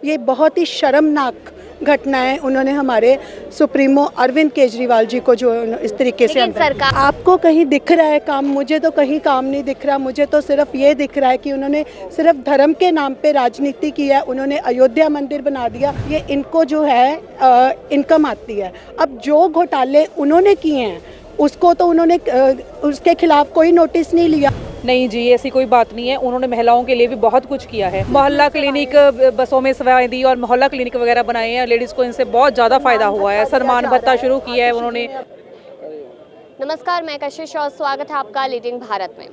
ये बहुत ही शर्मनाक घटना है। उन्होंने हमारे सुप्रीमो अरविंद केजरीवाल जी को जो इस तरीके से सरकार आपको कहीं दिख रहा है काम, मुझे तो कहीं काम नहीं दिख रहा। मुझे तो सिर्फ ये दिख रहा है कि उन्होंने सिर्फ धर्म के नाम पे राजनीति की है। उन्होंने अयोध्या मंदिर बना दिया, ये इनको जो है इनकम आती है। अब जो घोटाले उन्होंने किए हैं उसको तो उन्होंने उसके खिलाफ कोई नोटिस नहीं लिया। नहीं जी, ऐसी कोई बात नहीं है। उन्होंने महिलाओं के लिए भी बहुत कुछ किया है। मोहल्ला क्लिनिक बसों में सेवाएं दी और मोहल्ला क्लिनिक वगैरह बनाए हैं। लेडीज़ को इनसे बहुत ज़्यादा फायदा हुआ है। सम्मान भत्ता शुरू किया है उन्होंने। नमस्कार, मैं कशिश और स्वागत है आपका लीडिंग भारत में।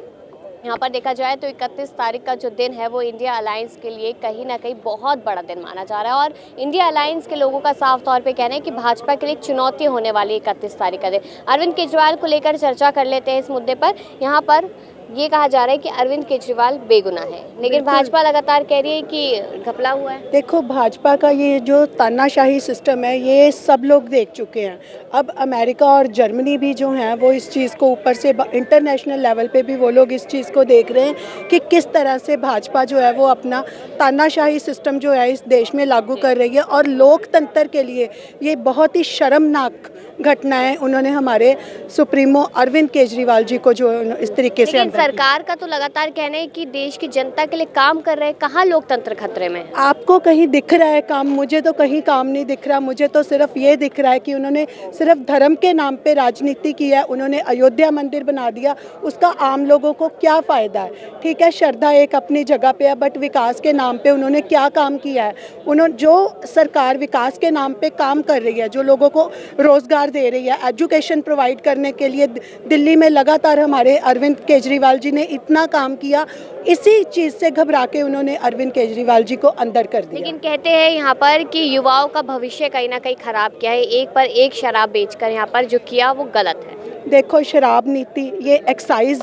यहाँ पर देखा जाए तो 31 तारीख का जो दिन है वो इंडिया अलायंस के लिए कहीं ना कहीं बहुत बड़ा दिन माना जा रहा है और इंडिया अलायंस के लोगों का साफ तौर पे कहना है कि भाजपा के लिए चुनौती होने वाली 31 तारीख का दिन। अरविंद केजरीवाल को लेकर चर्चा कर लेते हैं इस मुद्दे पर। यहाँ पर ये कहा जा रहा है कि अरविंद केजरीवाल बेगुनाह है, लेकिन भाजपा लगातार कह रही है कि घपला हुआ है। देखो, भाजपा का ये जो तानाशाही सिस्टम है ये सब लोग देख चुके हैं। अब अमेरिका और जर्मनी भी जो हैं वो इस चीज़ को ऊपर से इंटरनेशनल लेवल पे भी वो लोग इस चीज़ को देख रहे हैं कि किस तरह से भाजपा जो है वो अपना तानाशाही सिस्टम जो है इस देश में लागू कर रही है। और लोकतंत्र के लिए ये बहुत ही शर्मनाक घटना है। उन्होंने हमारे सुप्रीमो अरविंद केजरीवाल जी को जो इस तरीके से सरकार का तो लगातार कहना है कि देश की जनता के लिए काम कर रहे हैं। कहाँ लोकतंत्र खतरे में? आपको कहीं दिख रहा है काम, मुझे तो कहीं काम नहीं दिख रहा। मुझे तो सिर्फ ये दिख रहा है कि उन्होंने सिर्फ धर्म के नाम पे राजनीति की है। उन्होंने अयोध्या मंदिर बना दिया, उसका आम लोगों को क्या फ़ायदा है? ठीक है, श्रद्धा एक अपनी जगह पे है, बट विकास के नाम पे उन्होंने क्या काम किया है? उन्होंने जो सरकार विकास के नाम पे काम कर रही है, जो लोगों को रोज़गार दे रही है, एजुकेशन प्रोवाइड करने के लिए दिल्ली में लगातार हमारे अरविंद केजरीवाल जी ने इतना काम किया, इसी चीज़ से घबरा के उन्होंने अरविंद केजरीवाल जी को अंदर कर दिया। लेकिन कहते हैं यहाँ पर कि युवाओं का भविष्य कहीं ना कहीं खराब किया है। एक पर एक शराब बेचकर यहाँ पर जो किया वो गलत है। देखो, शराब नीति, ये एक्साइज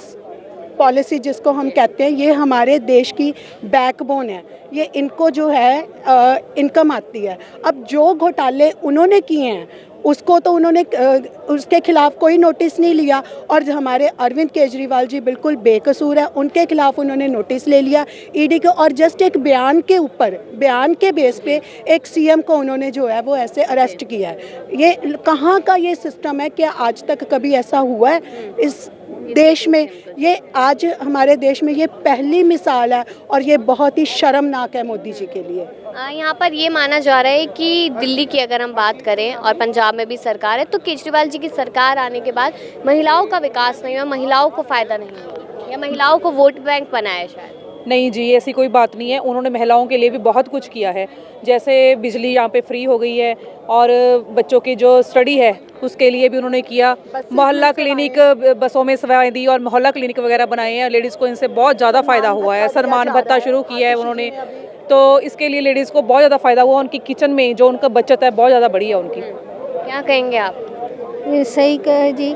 पॉलिसी जिसको हम कहते हैं, ये हमारे देश की बैकबोन है। ये इनको जो है इनकम आती है। अब जो घोटाले उन्होंने किए हैं उसको तो उन्होंने उसके खिलाफ कोई नोटिस नहीं लिया। और हमारे अरविंद केजरीवाल जी बिल्कुल बेकसूर है, उनके खिलाफ उन्होंने नोटिस ले लिया ईडी को। और जस्ट एक बयान के ऊपर, बयान के बेस पे एक सीएम को उन्होंने जो है वो ऐसे अरेस्ट किया है। ये कहाँ का ये सिस्टम है? क्या आज तक कभी ऐसा हुआ है इस देश में? ये आज हमारे देश में ये पहली मिसाल है और ये बहुत ही शर्मनाक है मोदी जी के लिए। यहाँ पर ये माना जा रहा है कि दिल्ली की अगर हम बात करें और पंजाब में भी सरकार है, तो केजरीवाल जी की सरकार आने के बाद महिलाओं का विकास नहीं हुआ, महिलाओं को फायदा नहीं हुआ, या महिलाओं को वोट बैंक बनाया शायद। नहीं जी, ऐसी कोई बात नहीं है। उन्होंने महिलाओं के लिए भी बहुत कुछ किया है। जैसे बिजली यहाँ पे फ्री हो गई है और बच्चों की जो स्टडी है उसके लिए भी उन्होंने किया। मोहल्ला क्लिनिक बसों में सेवाएं दी और मोहल्ला क्लिनिक वगैरह बनाए हैं। लेडीज़ को इनसे बहुत ज़्यादा फायदा हुआ है। सम्मान भत्ता शुरू किया है उन्होंने, तो इसके लिए लेडीज़ को बहुत ज़्यादा फायदा हुआ। उनकी किचन में जो उनका बचत है बहुत ज़्यादा बढ़ी है उनकी। क्या कहेंगे आप? ये सही कहे जी,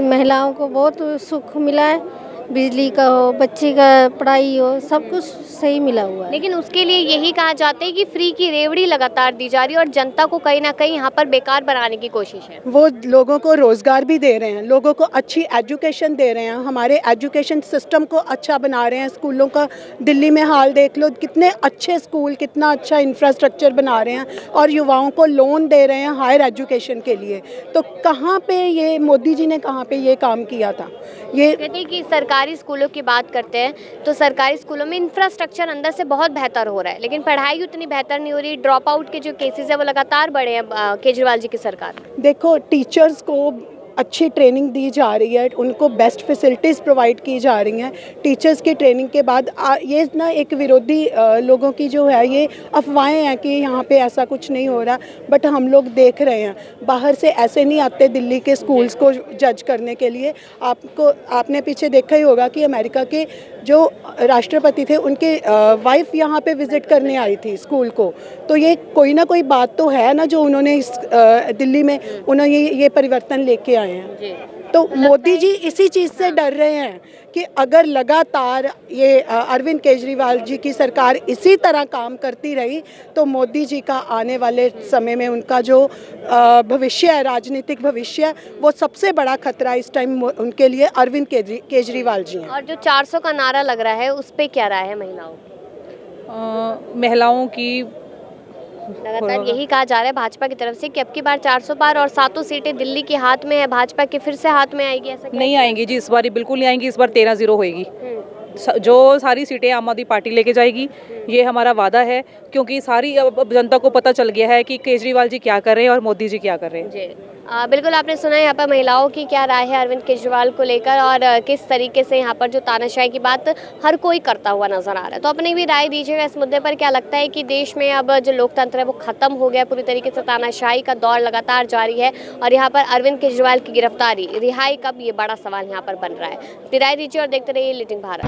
महिलाओं को बहुत सुख मिला है। बिजली का हो, बच्चे का पढ़ाई हो, सब कुछ सही मिला हुआ है। लेकिन उसके लिए यही कहा जाता है कि फ्री की रेवड़ी लगातार दी जा रही है और जनता को कहीं ना कहीं यहाँ पर बेकार बनाने की कोशिश है। वो लोगों को रोज़गार भी दे रहे हैं, लोगों को अच्छी एजुकेशन दे रहे हैं, हमारे एजुकेशन सिस्टम को अच्छा बना रहे हैं। स्कूलों का दिल्ली में हाल देख लो, कितने अच्छे स्कूल, कितना अच्छा इंफ्रास्ट्रक्चर बना रहे हैं और युवाओं को लोन दे रहे हैं हायर एजुकेशन के लिए। तो कहाँ पे ये मोदी जी ने कहाँ पे ये काम किया था? ये कहते हैं कि सरकारी स्कूलों की बात करते हैं तो सरकारी स्कूलों में इंफ्रास्ट्रक्चर अंदर से बहुत बेहतर हो रहा है, लेकिन पढ़ाई उतनी बेहतर नहीं हो रही। ड्रॉप आउट के जो केसेस है वो लगातार बढ़े हैं केजरीवाल जी की सरकार में। देखो, टीचर्स को अच्छी ट्रेनिंग दी जा रही है, उनको बेस्ट फैसिलिटीज़ प्रोवाइड की जा रही हैं। टीचर्स की ट्रेनिंग के बाद ये ना एक विरोधी लोगों की जो है ये अफवाहें हैं कि यहाँ पे ऐसा कुछ नहीं हो रहा, बट हम लोग देख रहे हैं। बाहर से ऐसे नहीं आते दिल्ली के स्कूल्स को जज करने के लिए। आपने पीछे देखा ही होगा कि अमेरिका के जो राष्ट्रपति थे उनके वाइफ यहाँ पे विज़िट करने आई थी स्कूल को। तो ये कोई ना कोई बात तो है ना जो उन्होंने इस दिल्ली में उन्होंने ये परिवर्तन लेके आए हैं। तो मोदी जी इसी चीज़ से डर रहे हैं कि अगर लगातार ये अरविंद केजरीवाल जी की सरकार इसी तरह काम करती रही तो मोदी जी का आने वाले समय में उनका जो भविष्य है, राजनीतिक भविष्य, वो सबसे बड़ा खतरा इस टाइम उनके लिए अरविंद केजरीवाल जी हैं। और जो 400 का नारा लग रहा है उस पर क्या राय है महिलाओं की? महिलाओं की लगातार यही कहा जा रहा है भाजपा की तरफ से कि अब की बार 400 पार और 7 सीटें दिल्ली के हाथ में है, भाजपा के फिर से हाथ में आएगी, ऐसा क्या? नहीं आएंगी जी, इस बार बिल्कुल नहीं आएंगी, इस बार 13-0 होएगी। जो सारी सीटें आम आदमी पार्टी लेके जाएगी, ये हमारा वादा है, क्योंकि सारी अब जनता को पता चल गया है कि केजरीवाल जी क्या कर रहे हैं और मोदी जी क्या कर रहे हैं। जी बिल्कुल, आपने सुना यहाँ पर महिलाओं की क्या राय है अरविंद केजरीवाल को लेकर और किस तरीके से यहाँ पर जो तानाशाही की बात हर कोई करता हुआ नजर आ रहा है। तो अपनी भी राय दीजिएगा इस मुद्दे पर, क्या लगता है कि देश में अब जो लोकतंत्र है वो खत्म हो गया, पूरी तरीके से तानाशाही का दौर लगातार जारी है और यहाँ पर अरविंद केजरीवाल की गिरफ्तारी, रिहाई कब, ये बड़ा सवाल यहाँ पर बन रहा है। अपनी राय दीजिए और देखते रहिए लीडिंग भारत।